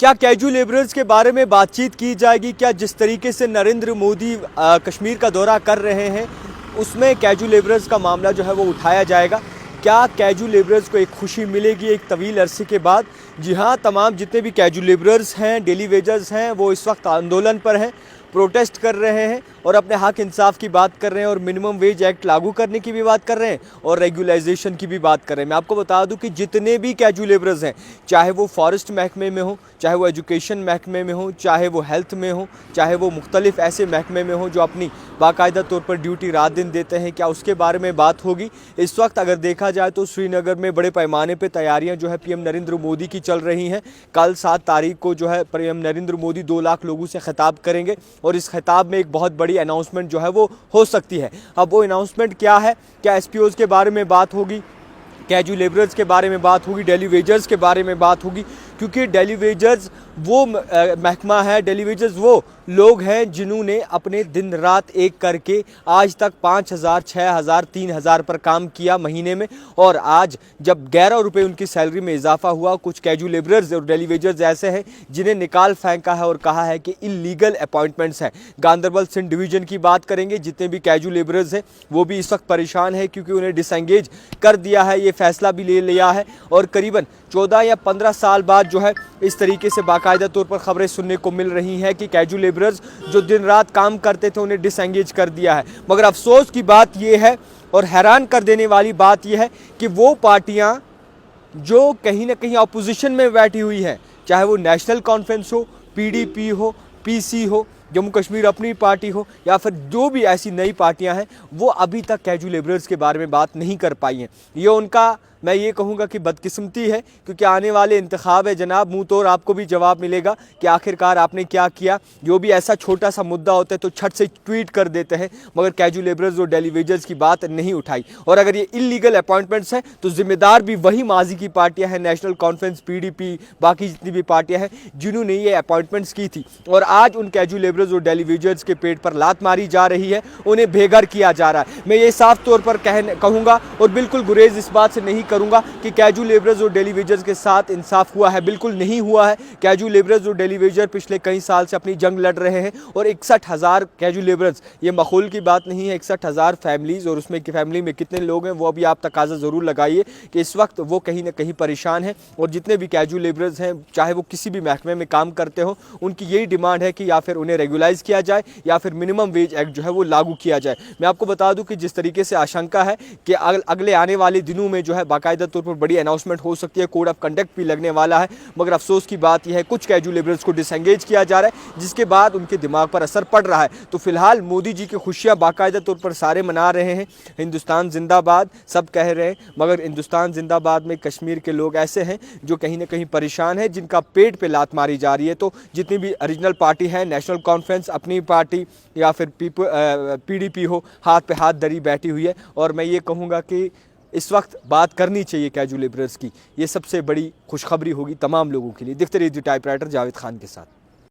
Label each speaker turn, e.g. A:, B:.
A: क्या casual labourers के बारे में बातचीत की जाएगी? क्या जिस तरीके से नरेंद्र मोदी कश्मीर का दौरा कर रहे हैं उसमें कैजुअल लेबरर्स का मामला जो है वो उठाया जाएगा? क्या कैजुअल लेबरर्स को एक खुशी मिलेगी एक तवील अरसे के बाद? जी हाँ, तमाम जितने भी कैजुअल लेबरर्स हैं, डेली वेजर्स हैं, वो इस वक्त आंदोलन पर हैं, प्रोटेस्ट कर रहे हैं और अपने हक इंसाफ की बात कर रहे हैं और मिनिमम वेज एक्ट लागू करने की भी बात कर रहे हैं और रेगुलाइजेशन की भी बात कर रहे हैं। मैं आपको बता दूं कि जितने भी कैजुअल लेबरर्स हैं, चाहे वो फॉरेस्ट महकमे में हो, चाहे वो एजुकेशन महकमे में हो, चाहे वो हेल्थ में हो, चाहे वो मुख्तलिफ ऐसे महकमे में हो जो अपनी बाकायदा तौर पर ड्यूटी रात दिन देते हैं, क्या उसके बारे में बात होगी? इस वक्त अगर देखा जाए तो श्रीनगर में बड़े पैमाने पर तैयारियाँ जो है पीएम नरेंद्र मोदी की चल रही हैं। कल 7 तारीख को जो है पीएम नरेंद्र मोदी 2 लाख लोगों से खिताब करेंगे और इस खिताब में एक बहुत बड़ी अनाउंसमेंट जो है वो हो सकती है। अब वो अनाउंसमेंट क्या है? क्या एसपीओज़ के बारे में बात होगी, कैजुअल लेबरर्स के बारे में बात होगी, डेली वेजर्स के बारे में बात होगी? क्योंकि डेली वेजर्स वो महकमा है, डेली वेजर्स वो लोग हैं जिन्होंने अपने दिन रात एक करके आज तक 5,000, 6,000, 3,000 पर काम किया महीने में, और आज जब 11 रुपये उनकी सैलरी में इजाफा हुआ, कुछ कैजुअल लेबरर्स और डेली वेजर्स ऐसे हैं जिन्हें निकाल फेंका है और कहा है कि इलीगल अपॉइंटमेंट्स हैं। गांदरबल सिंध डिवीज़न की बात करेंगे, जितने भी कैजुअल लेबरर्स हैं वो भी इस वक्त परेशान है क्योंकि उन्हें डिसएंगेज कर दिया है, ये फैसला भी ले लिया है और करीबन 14 या 15 साल बाद जो है इस तरीके से बाकायदा तौर पर खबरें सुनने को मिल रही हैं कि कैजुअल लेबरर्स जो दिन रात काम करते थे उन्हें डिसएंगेज कर दिया है। मगर अफसोस की बात यह है और हैरान कर देने वाली बात यह है कि वो पार्टियां जो कहीं ना कहीं अपोजिशन में बैठी हुई हैं, चाहे वो नेशनल कॉन्फ्रेंस हो, पीडीपी हो, पीसी हो, जम्मू कश्मीर अपनी पार्टी हो, या फिर जो भी ऐसी नई पार्टियां हैं, वो अभी तक कैजुअल लेबरर्स के बारे में बात नहीं कर पाई हैं। ये उनका, मैं ये कहूँगा कि बदकिस्मती है, क्योंकि आने वाले इंतखाब है जनाब, मुँह तोड़ आपको भी जवाब मिलेगा कि आखिरकार आपने क्या किया। जो भी ऐसा छोटा सा मुद्दा होता है तो छट से ट्वीट कर देते हैं, मगर कैजुअल लेबरर्स और डेली वेजर्स की बात नहीं उठाई। और अगर ये इलीगल अपॉइंटमेंट्स हैं तो जिम्मेदार भी वही माजी की पार्टियां हैं, नेशनल कॉन्फ्रेंस, पीडीपी, बाकी जितनी भी पार्टियां हैं जिन्होंने ये अपॉइंटमेंट्स की थी, और आज उन कैजुअल लेबरर्स और डेली वेजर्स के पेट पर लात मारी जा रही है, उन्हें बेघर किया जा रहा है। मैं ये साफ तौर पर कहूँगा और बिल्कुल गुरेज इस बात से नहीं करूंगा कि कैजुअल लेबरर्स और डेली वेजर्स के साथ इंसाफ हुआ है, बिल्कुल नहीं हुआ है। कैजुअल लेबरर्स और डेली वेजर पिछले कई साल से अपनी जंग लड़ रहे हैं और 61,000 कैजुअल लेबरर्स, ये मखौल की बात नहीं है, 61,000 फैमिलीज़, और उसमें की फैमिली में कितने लोग हैं वो अभी आप तकाजा ज़रूर लगाइए कि इस वक्त वो कहीं ना कहीं परेशान हैं। और जितने भी कैजुअल लेबरर्स हैं, चाहे वो किसी भी महकमे में काम करते हो, उनकी यही डिमांड है कि या फिर उन्हें रेगुलाइज किया जाए या फिर मिनिमम वेज एक्ट जो है वो लागू किया जाए। मैं आपको बता दूं कि जिस तरीके से आशंका है कि अगले आने वाले दिनों में जो है बाकायदा तौर पर बड़ी अनाउंसमेंट हो सकती है, कोड ऑफ कंडक्ट भी लगने वाला है, मगर अफसोस की बात यह है कुछ कैजुअल लेबरर्स को डिसएंगेज किया जा रहा है, जिसके बाद उनके दिमाग पर असर पड़ रहा है। तो फिलहाल मोदी जी की खुशियां बाकायदा तौर पर सारे मना रहे हैं, हिंदुस्तान जिंदाबाद सब कह रहे हैं, मगर हिंदुस्तान जिंदाबाद में कश्मीर के लोग ऐसे हैं जो कहीं ना कहीं परेशान हैं, जिनका पेट पे लात मारी जा रही है। तो जितनी भी ओरिजिनल पार्टी है, नेशनल कॉन्फ्रेंस अपनी पार्टी या फिर पीडीपी हो, हाथ पे हाथ धरी बैठी हुई है। और मैं ये कहूँगा कि इस वक्त बात करनी चाहिए कैजुअल लेबरर्स की, ये सबसे बड़ी खुशखबरी होगी तमाम लोगों के लिए। देखते रहिए द टाइपराइटर जावेद खान के साथ।